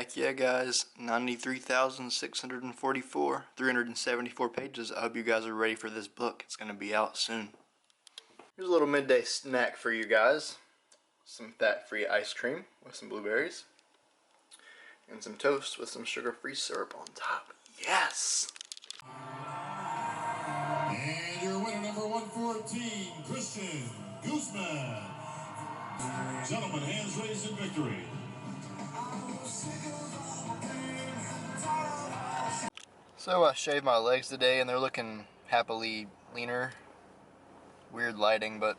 Heck yeah, guys. 93,644, 374 pages. I hope you guys are ready for this book. It's going to be out soon. Here's a little midday snack for you guys. Some fat-free ice cream with some blueberries. And some toast with some sugar-free syrup on top. Yes! And your winner, number 114, Christian Guzman. Gentlemen, hands raised in victory. So I shaved my legs today and they're looking happily leaner. Weird lighting, but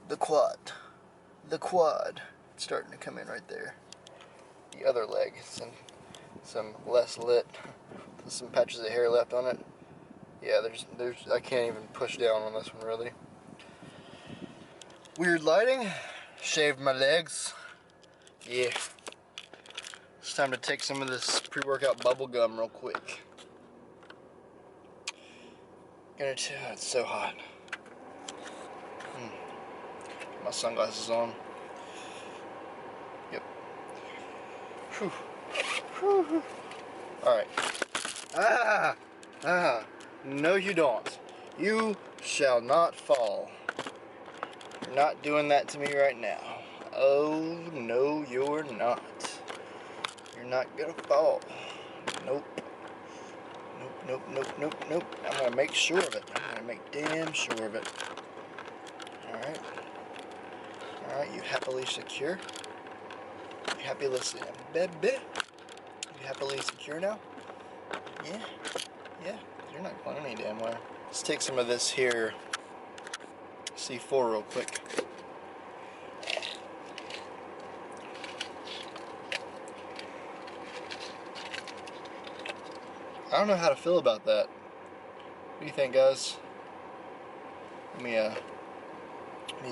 the quad. It's starting to come in right there. The other leg, some less lit, some patches of hair left on it. Yeah, there's I can't even push down on this one really. Weird lighting. Shaved my legs. Yeah. It's time to take some of this pre-workout bubble gum real quick. It's so hot. My sunglasses on. Yep. Whew. Whew. Alright. No you don't. You shall not fall. You're not doing that to me right now. Oh, no you're not. You're not gonna fall. Nope. Nope. I'm gonna make sure of it. I'm gonna make damn sure of it. Alright. Alright, you happily secure? You happily secure, baby? You happily secure now? Yeah. You're not going any damn way. Let's take some of this here C4 real quick. I don't know how to feel about that. What do you think, guys? Let me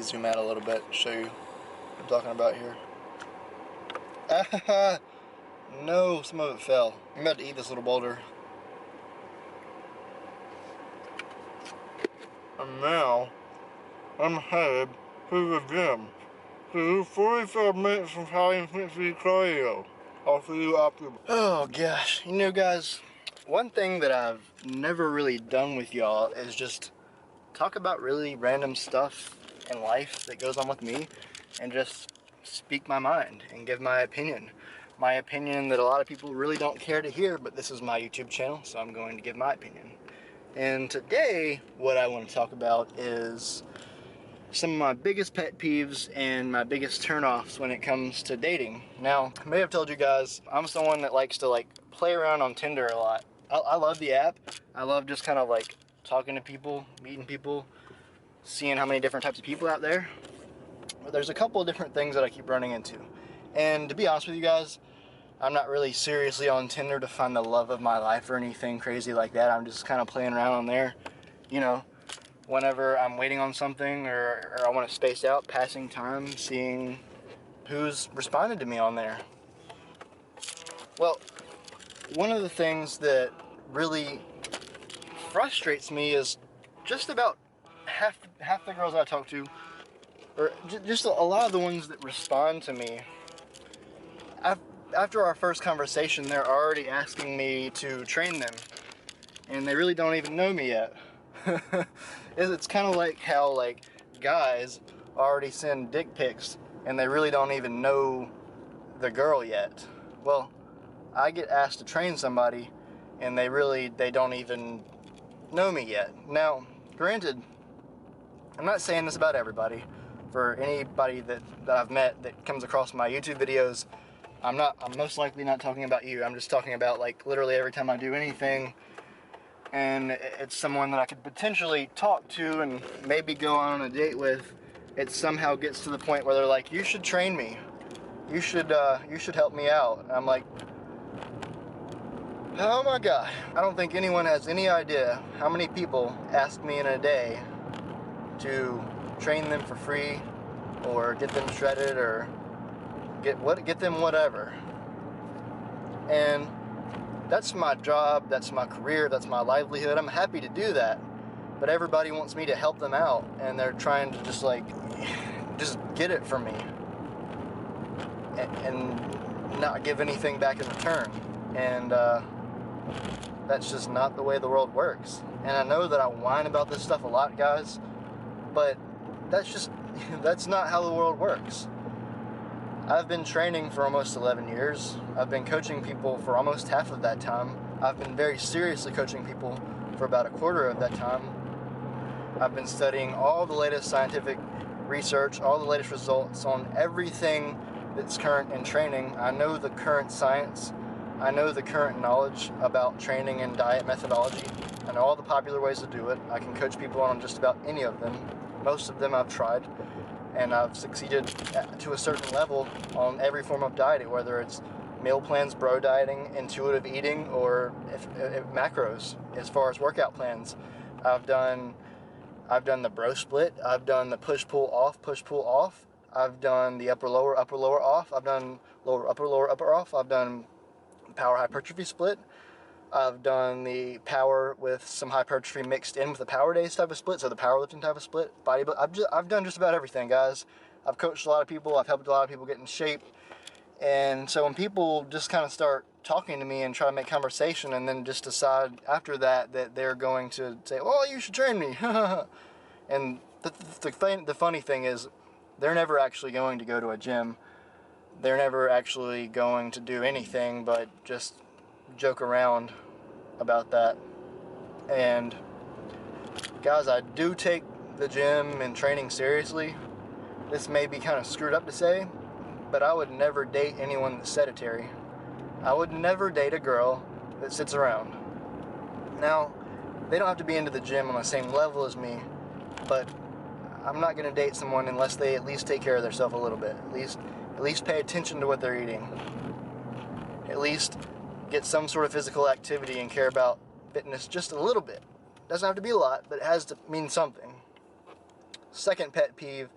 zoom out a little bit, show you what I'm talking about here. No, some of it fell. I'm about to eat this little boulder. And now, I'm headed to the gym to do 45 minutes of high-intensity cardio. I'll see you after. Oh gosh, you know, guys, one thing that I've never really done with y'all is just talk about really random stuff in life that goes on with me and just speak my mind and give my opinion. My opinion that a lot of people really don't care to hear, but this is my YouTube channel, so I'm going to give my opinion. And today, what I want to talk about is some of my biggest pet peeves and my biggest turnoffs when it comes to dating. Now, I may have told you guys, I'm someone that likes to play around on Tinder a lot. I love the app. I love just kind of talking to people, meeting people, seeing how many different types of people out there. But there's a couple of different things that I keep running into. And to be honest with you guys, I'm not really seriously on Tinder to find the love of my life or anything crazy like that. I'm just kind of playing around on there, you know, whenever I'm waiting on something or I want to space out, passing time, seeing who's responded to me on there. Well, one of the things that really frustrates me is just about half the girls I talk to, or just a lot of the ones that respond to me, after our first conversation, they're already asking me to train them, and they really don't even know me yet. It's kind of like how guys already send dick pics, and they really don't even know the girl yet. Well, I get asked to train somebody, and they don't even know me yet. Now, granted, I'm not saying this about everybody. For anybody that I've met that comes across my YouTube videos, I'm most likely not talking about you. I'm just talking about literally every time I do anything and it's someone that I could potentially talk to and maybe go on a date with, it somehow gets to the point where they're like, you should train me. You should help me out. And I'm like, oh my God. I don't think anyone has any idea how many people ask me in a day to train them for free or get them shredded or get them whatever. And that's my job, that's my career, that's my livelihood. I'm happy to do that. But everybody wants me to help them out, and they're trying to just get it from me. and not give anything back in return. And that's just not the way the world works. And I know that I whine about this stuff a lot, guys, but that's not how the world works. I've been training for almost 11 years. I've been coaching people for almost half of that time. I've been very seriously coaching people for about a quarter of that time. I've been studying all the latest scientific research, all the latest results on everything that's current in training. I know the current science. I know the current knowledge about training and diet methodology. I know all the popular ways to do it. I can coach people on just about any of them. Most of them I've tried, and I've succeeded to a certain level on every form of diet, whether it's meal plans, bro dieting, intuitive eating, or if macros. As far as workout plans, I've done the bro split. I've done the push pull off. I've done the upper lower off. I've done lower upper off. I've done power hypertrophy split. I've done the power with some hypertrophy mixed in with the power days type of split, so the powerlifting type of split. I've done just about everything, guys. I've coached a lot of people. I've helped a lot of people get in shape. And so when people just kind of start talking to me and try to make conversation, and then just decide after that they're going to say, "Oh, you should train me," and the funny thing is, they're never actually going to go to a gym. They're never actually going to do anything but just joke around about that. And guys, I do take the gym and training seriously. This may be kind of screwed up to say, but I would never date anyone that's sedentary. I would never date a girl that sits around. Now, they don't have to be into the gym on the same level as me, but I'm not going to date someone unless they at least take care of themselves a little bit. At least pay attention to what they're eating. At least get some sort of physical activity and care about fitness just a little bit. Doesn't have to be a lot, but it has to mean something. Second pet peeve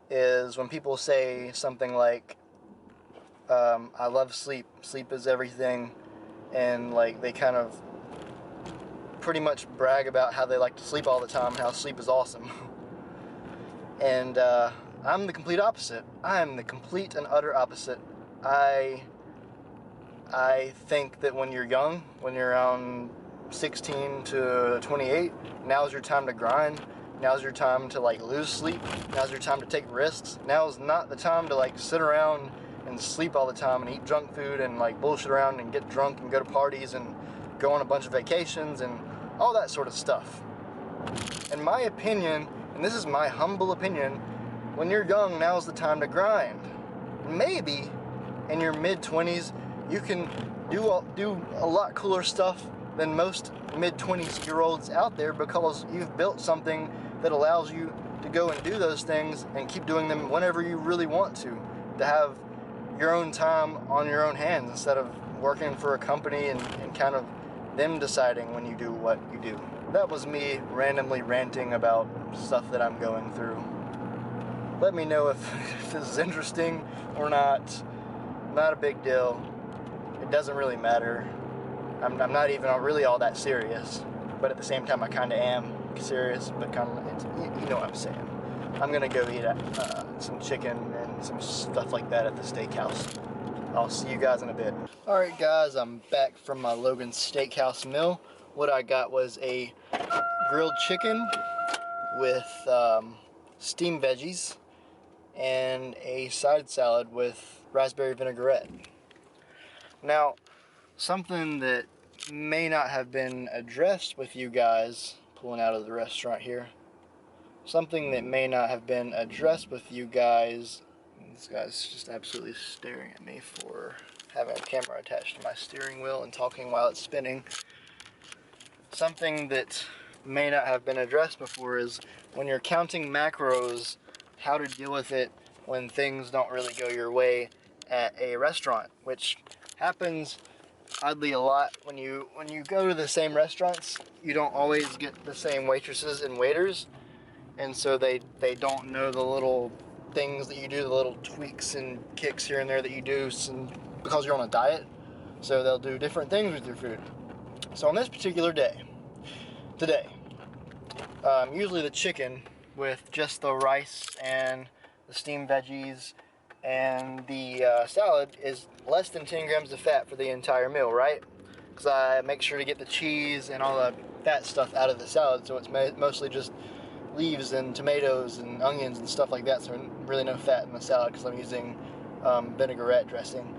is when people say something like, I love sleep. Sleep is everything. And like they kind of pretty much brag about how they like to sleep all the time and how sleep is awesome. And I'm the complete opposite. I am the complete and utter opposite. I think that when you're young, when you're around 16 to 28, now's your time to grind. Now's your time to like lose sleep. Now's your time to take risks. Now's not the time to like sit around and sleep all the time and eat junk food and like bullshit around and get drunk and go to parties and go on a bunch of vacations and all that sort of stuff. In my opinion, and this is my humble opinion, when you're young, now's the time to grind. Maybe in your mid-20s, you can do a lot cooler stuff than most mid-20s-year-olds out there because you've built something that allows you to go and do those things and keep doing them whenever you really want to have your own time on your own hands instead of working for a company and kind of them deciding when you do what you do. That was me randomly ranting about stuff that I'm going through. Let me know if this is interesting or not. Not a big deal. It doesn't really matter. I'm not even really all that serious, but at the same time I kind of am serious, but kind of, you know what I'm saying. I'm gonna go eat some chicken and some stuff like that at the steakhouse. I'll see you guys in a bit. Alright guys, I'm back from my Logan Steakhouse meal. What I got was a grilled chicken with steamed veggies and a side salad with raspberry vinaigrette. Now, something that may not have been addressed with you guys, pulling out of the restaurant here, something that may not have been addressed with you guys, this guy's just absolutely staring at me for having a camera attached to my steering wheel and talking while it's spinning. Something that may not have been addressed before is when you're counting macros, how to deal with it when things don't really go your way at a restaurant, which happens oddly a lot. When you go to the same restaurants, you don't always get the same waitresses and waiters, and so they don't know the little things that you do, the little tweaks and kicks here and there that you do because you're on a diet. So they'll do different things with your food. So on this particular day, today, usually the chicken with just the rice and the steamed veggies and the salad is less than 10 grams of fat for the entire meal, right? Because I make sure to get the cheese and all the fat stuff out of the salad, so it's mostly just leaves and tomatoes and onions and stuff like that, so really no fat in the salad because I'm using vinaigrette dressing.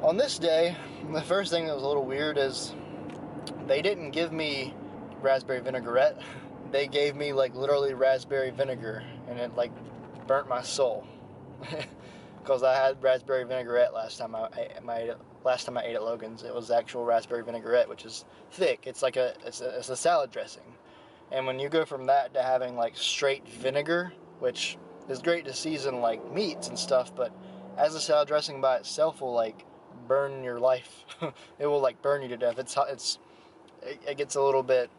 On this day, the first thing that was a little weird is they didn't give me raspberry vinaigrette. They gave me like literally raspberry vinegar, and it like burnt my soul because I had raspberry vinaigrette last time I ate at Logan's. It was actual raspberry vinaigrette, which is thick. It's like it's a salad dressing. And when you go from that to having like straight vinegar, which is great to season like meats and stuff, but as a salad dressing by itself will like burn your life. It will like burn you to death. It gets a little bit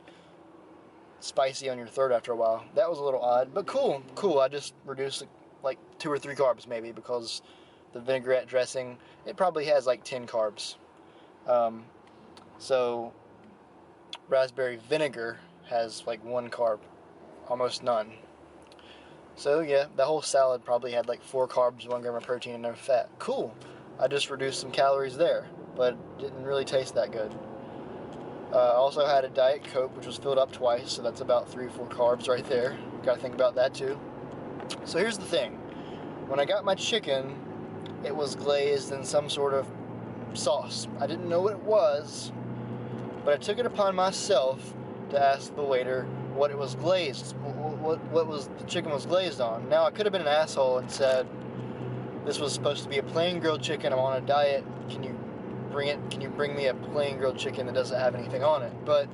spicy on your throat after a while. That was a little odd, but cool. I just reduced like 2 or 3 carbs maybe because the vinaigrette dressing, it probably has like 10 carbs. So raspberry vinegar has like 1 carb, almost none. So yeah, the whole salad probably had like 4 carbs, 1 gram of protein, and no fat. Cool. I just reduced some calories there, but didn't really taste that good. I also had a Diet Coke, which was filled up twice, so that's about 3 or 4 carbs right there. Gotta think about that too. So here's the thing. When I got my chicken, it was glazed in some sort of sauce. I didn't know what it was, but I took it upon myself to ask the waiter what it was glazed, what was the chicken was glazed on. Now I could have been an asshole and said, this was supposed to be a plain grilled chicken, I'm on a diet, can you bring me a plain grilled chicken that doesn't have anything on it? But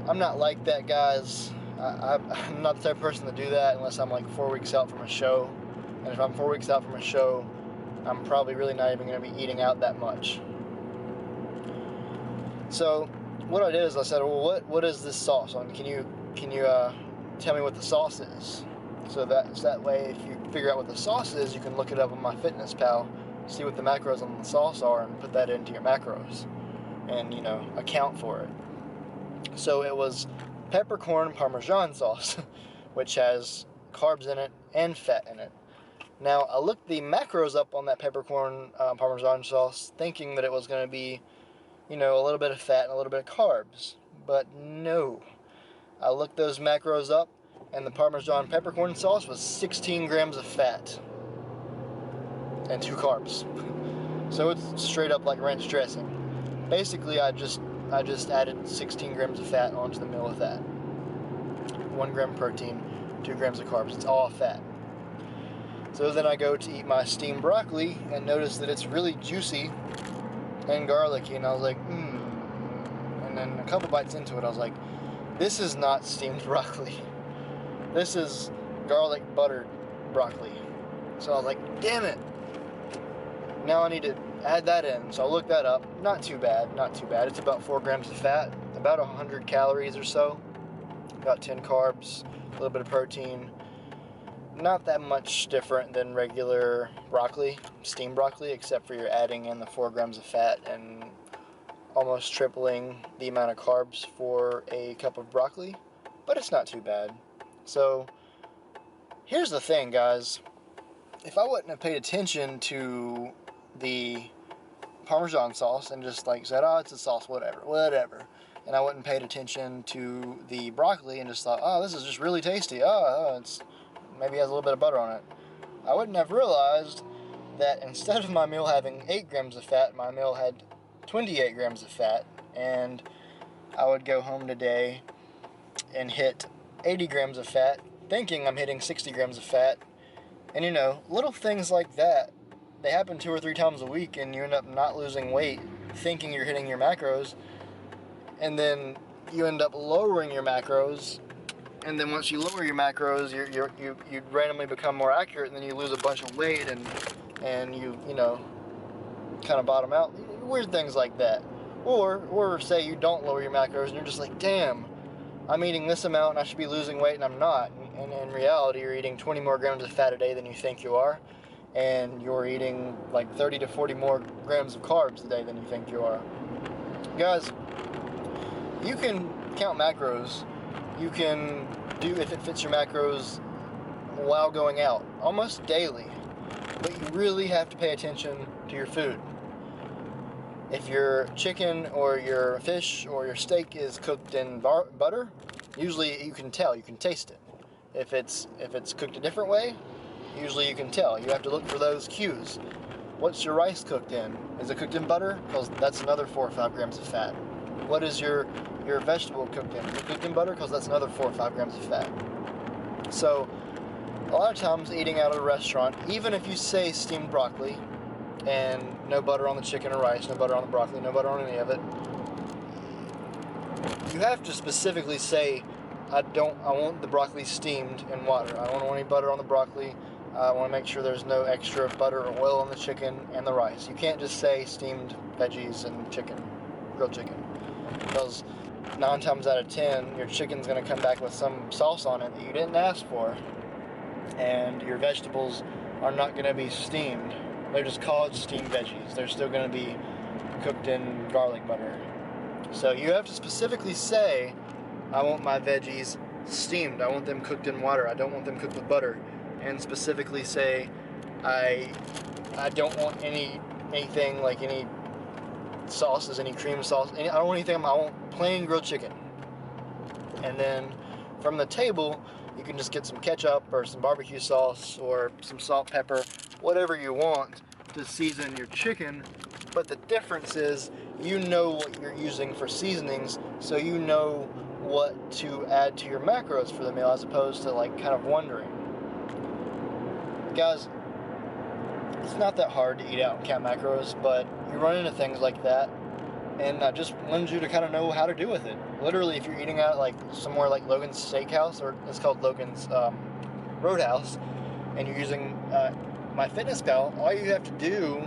I'm not like that, guys. I'm not the type of person to do that unless I'm like 4 weeks out from a show. And if I'm 4 weeks out from a show, I'm probably really not even going to be eating out that much. So what I did is I said, well, what is this sauce on? Can you tell me what the sauce is? So that way, if you figure out what the sauce is, you can look it up on MyFitnessPal, see what the macros on the sauce are, and put that into your macros, and account for it. So it was peppercorn Parmesan sauce, which has carbs in it and fat in it. Now I looked the macros up on that peppercorn Parmesan sauce, thinking that it was going to be, a little bit of fat and a little bit of carbs, but no. I looked those macros up, and the Parmesan peppercorn sauce was 16 grams of fat and 2 carbs. So it's straight up like ranch dressing. Basically, I just added 16 grams of fat onto the meal with that. 1 gram protein, 2 grams of carbs. It's all fat. So then I go to eat my steamed broccoli and notice that it's really juicy and garlicky, and I was like, And then a couple bites into it, I was like, this is not steamed broccoli. This is garlic buttered broccoli. So I was like, damn it. Now I need to add that in. So I looked that up. Not too bad. It's about 4 grams of fat, about 100 calories or so, about 10 carbs, a little bit of protein. Not that much different than regular broccoli, steamed broccoli, except for you're adding in the 4 grams of fat and almost tripling the amount of carbs for a cup of broccoli, but it's not too bad. So here's the thing, guys. If I wouldn't have paid attention to the Parmesan sauce and just like said, it's a sauce, whatever, and I wouldn't paid attention to the broccoli and just thought, this is just really tasty, it's maybe has a little bit of butter on it, I wouldn't have realized that instead of my meal having 8 grams of fat, my meal had 28 grams of fat, and I would go home today and hit 80 grams of fat, thinking I'm hitting 60 grams of fat. And little things like that, they happen 2 or 3 times a week, and you end up not losing weight, thinking you're hitting your macros, and then you end up lowering your macros, and then once you lower your macros, you randomly become more accurate, and then you lose a bunch of weight, and you kind of bottom out. Weird things like that. Or say you don't lower your macros, and you're just like, damn, I'm eating this amount, and I should be losing weight, and I'm not. And in reality, you're eating 20 more grams of fat a day than you think you are, and you're eating like 30 to 40 more grams of carbs a day than you think you are. Guys, you can count macros. You can do if it fits your macros while going out, almost daily. but you really have to pay attention to your food. If your chicken or your fish or your steak is cooked in butter, usually you can tell, you can taste it. If it's cooked a different way, usually you can tell. You have to look for those cues. What's your rice cooked in? Is it cooked in butter? Because that's another 4 or 5 grams of fat. What is your vegetable cooked in? Is it cooked in butter? Because that's another 4 or 5 grams of fat. So a lot of times eating out at a restaurant, even if you say steamed broccoli and no butter on the chicken or rice, no butter on the broccoli, no butter on any of it, you have to specifically say, I want the broccoli steamed in water. I don't want any butter on the broccoli. I want to make sure there's no extra butter or oil on the chicken and the rice. You can't just say steamed veggies and chicken, grilled chicken, because 9 times out of 10, your chicken's going to come back with some sauce on it that you didn't ask for, and your vegetables are not going to be steamed. They're just called steamed veggies. They're still going to be cooked in garlic butter. So you have to specifically say, I want my veggies steamed. I want them cooked in water. I don't want them cooked with butter. And specifically say, I don't want anything like any sauces, any cream sauce. I don't want anything. I want plain grilled chicken. And then from the table, you can just get some ketchup or some barbecue sauce or some salt, pepper, whatever you want to season your chicken. But the difference is, you know what you're using for seasonings, so you know what to add to your macros for the meal, as opposed to like kind of wondering. Guys, it's not that hard to eat out and count macros, but you run into things like that, and I just wanted you to kind of know how to do with it. Literally, if you're eating out like somewhere like Logan's Steakhouse, or it's called Logan's Roadhouse, and you're using MyFitnessPal, all you have to do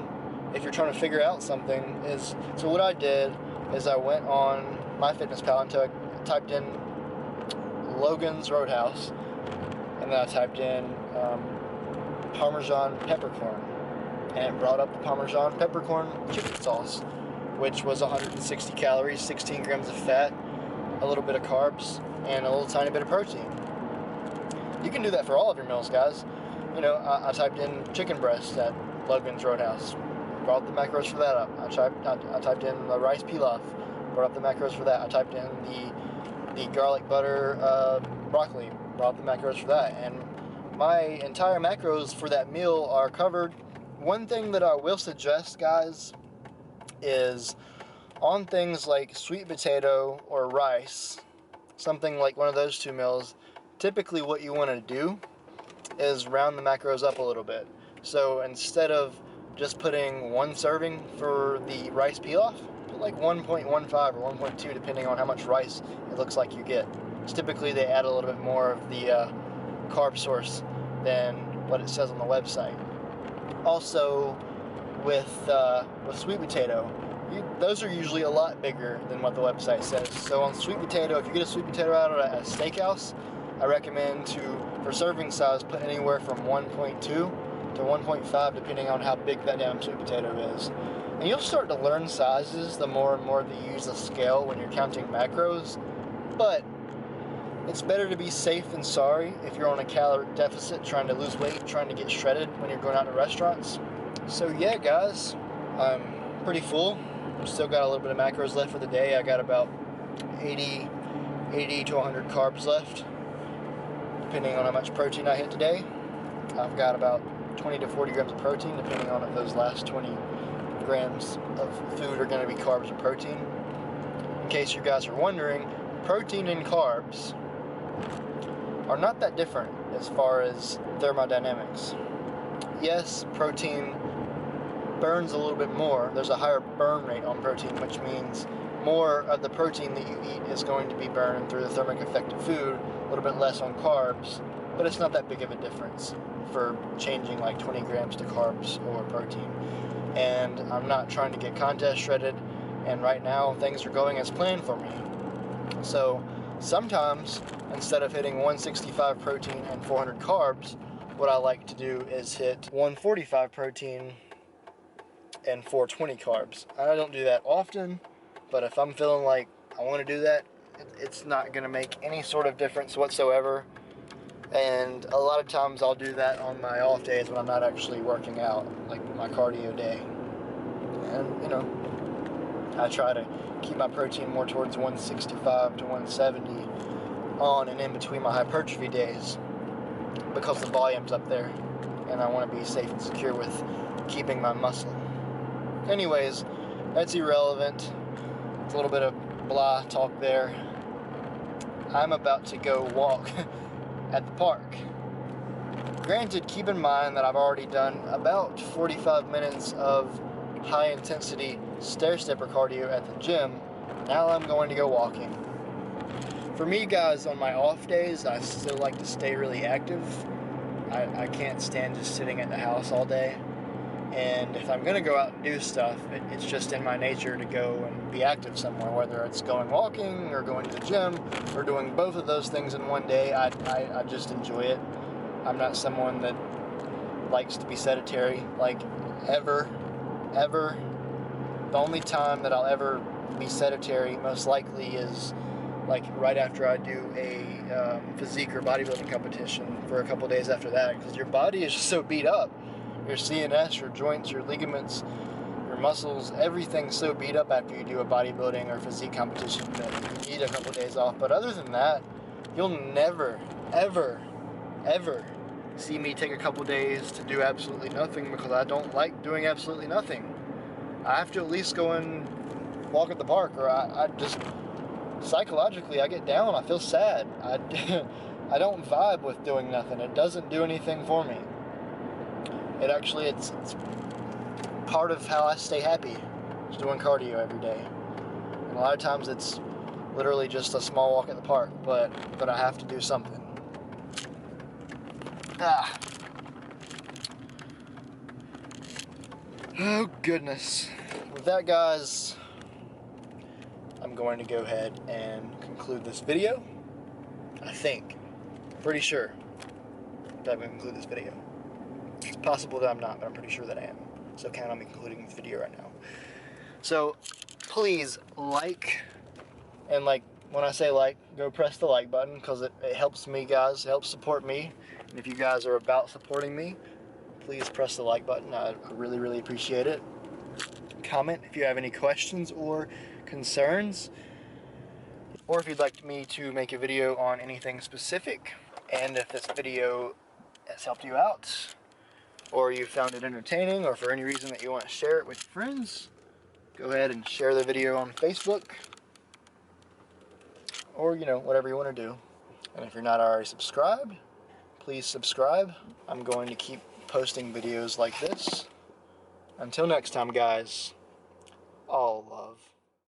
if you're trying to figure out something is, so what I did is I went on MyFitnessPal and typed in Logan's Roadhouse, and then I typed in Parmesan peppercorn, and it brought up the Parmesan peppercorn chicken sauce, which was 160 calories, 16 grams of fat, a little bit of carbs, and a little tiny bit of protein. You can do that for all of your meals, guys. You know, I typed in chicken breast at Logan's Roadhouse, brought the macros for that up. I typed in the rice pilaf, brought up the macros for that. I typed in the garlic butter broccoli, brought up the macros for that. And my entire macros for that meal are covered. One thing that I will suggest, guys, is on things like sweet potato or rice, something like one of those two meals, typically what you want to do is round the macros up a little bit. So instead of just putting 1 serving for the rice pilaf, put like 1.15 or 1.2, depending on how much rice it looks like you get. So typically they add a little bit more of the carb source than what it says on the website. Also, with sweet potato, those are usually a lot bigger than what the website says. So on sweet potato, if you get a sweet potato out at a steakhouse, I recommend for serving size, put anywhere from 1.2 to 1.5, depending on how big that damn sweet potato is. And you'll start to learn sizes the more and more that you use the scale when you're counting macros. But it's better to be safe than sorry if you're on a calorie deficit, trying to lose weight, trying to get shredded when you're going out to restaurants. So yeah, guys, I'm pretty full. I've still got a little bit of macros left for the day. I got about 80 to 100 carbs left, depending on how much protein I hit today. I've got about 20 to 40 grams of protein, depending on if those last 20 grams of food are going to be carbs or protein. In case you guys are wondering, protein and carbs are not that different as far as thermodynamics. Yes, protein burns a little bit more. There's a higher burn rate on protein, which means more of the protein that you eat is going to be burned through the thermic effect of food, a little bit less on carbs, but it's not that big of a difference for changing like 20 grams to carbs or protein. And I'm not trying to get contest shredded, and right now things are going as planned for me. So sometimes, instead of hitting 165 protein and 400 carbs, what I like to do is hit 145 protein and 420 carbs. I don't do that often, but if I'm feeling like I want to do that, it's not going to make any sort of difference whatsoever. And a lot of times I'll do that on my off days when I'm not actually working out, like my cardio day. And, you know, I try to keep my protein more towards 165 to 170 on and in between my hypertrophy days, because the volume's up there and I want to be safe and secure with keeping my muscle. Anyways, that's irrelevant. It's a little bit of blah talk there. I'm about to go walk at the park. Granted, keep in mind that I've already done about 45 minutes of high intensity stair stepper cardio at the gym. Now I'm going to go walking. For me, guys, on my off days, I still like to stay really active. I can't stand just sitting at the house all day. And if I'm going to go out and do stuff, it's just in my nature to go and be active somewhere, whether it's going walking or going to the gym or doing both of those things in one day. I just enjoy it. I'm not someone that likes to be sedentary, like, ever. The only time that I'll ever be sedentary, most likely, is like right after I do a physique or bodybuilding competition for a couple days after that, because your body is just so beat up. Your CNS, your joints, your ligaments, your muscles, everything's so beat up after you do a bodybuilding or physique competition that you need a couple days off. But other than that, you'll never, ever see me take a couple days to do absolutely nothing, because I don't like doing absolutely nothing. I have to at least go and walk at the park, or I just, psychologically, I get down, I feel sad. I don't vibe with doing nothing. It doesn't do anything for me. It's part of how I stay happy, is doing cardio every day. And a lot of times it's literally just a small walk at the park, but I have to do something. Oh, goodness. With that, guys, I'm going to go ahead and conclude this video. I think. Pretty sure that I'm going to conclude this video. It's possible that I'm not, but I'm pretty sure that I am. So count on me concluding this video right now. So please like, and like, when I say like, go press the like button, because it helps me, guys. It helps support me. And if you guys are about supporting me, please press the like button. I really, really appreciate it. Comment if you have any questions or concerns, or if you'd like me to make a video on anything specific. And if this video has helped you out, or you found it entertaining, or for any reason that you want to share it with your friends, go ahead and share the video on Facebook, or, you know, whatever you want to do. And if you're not already subscribed, please subscribe. I'm going to keep posting videos like this. Until next time, guys, all love.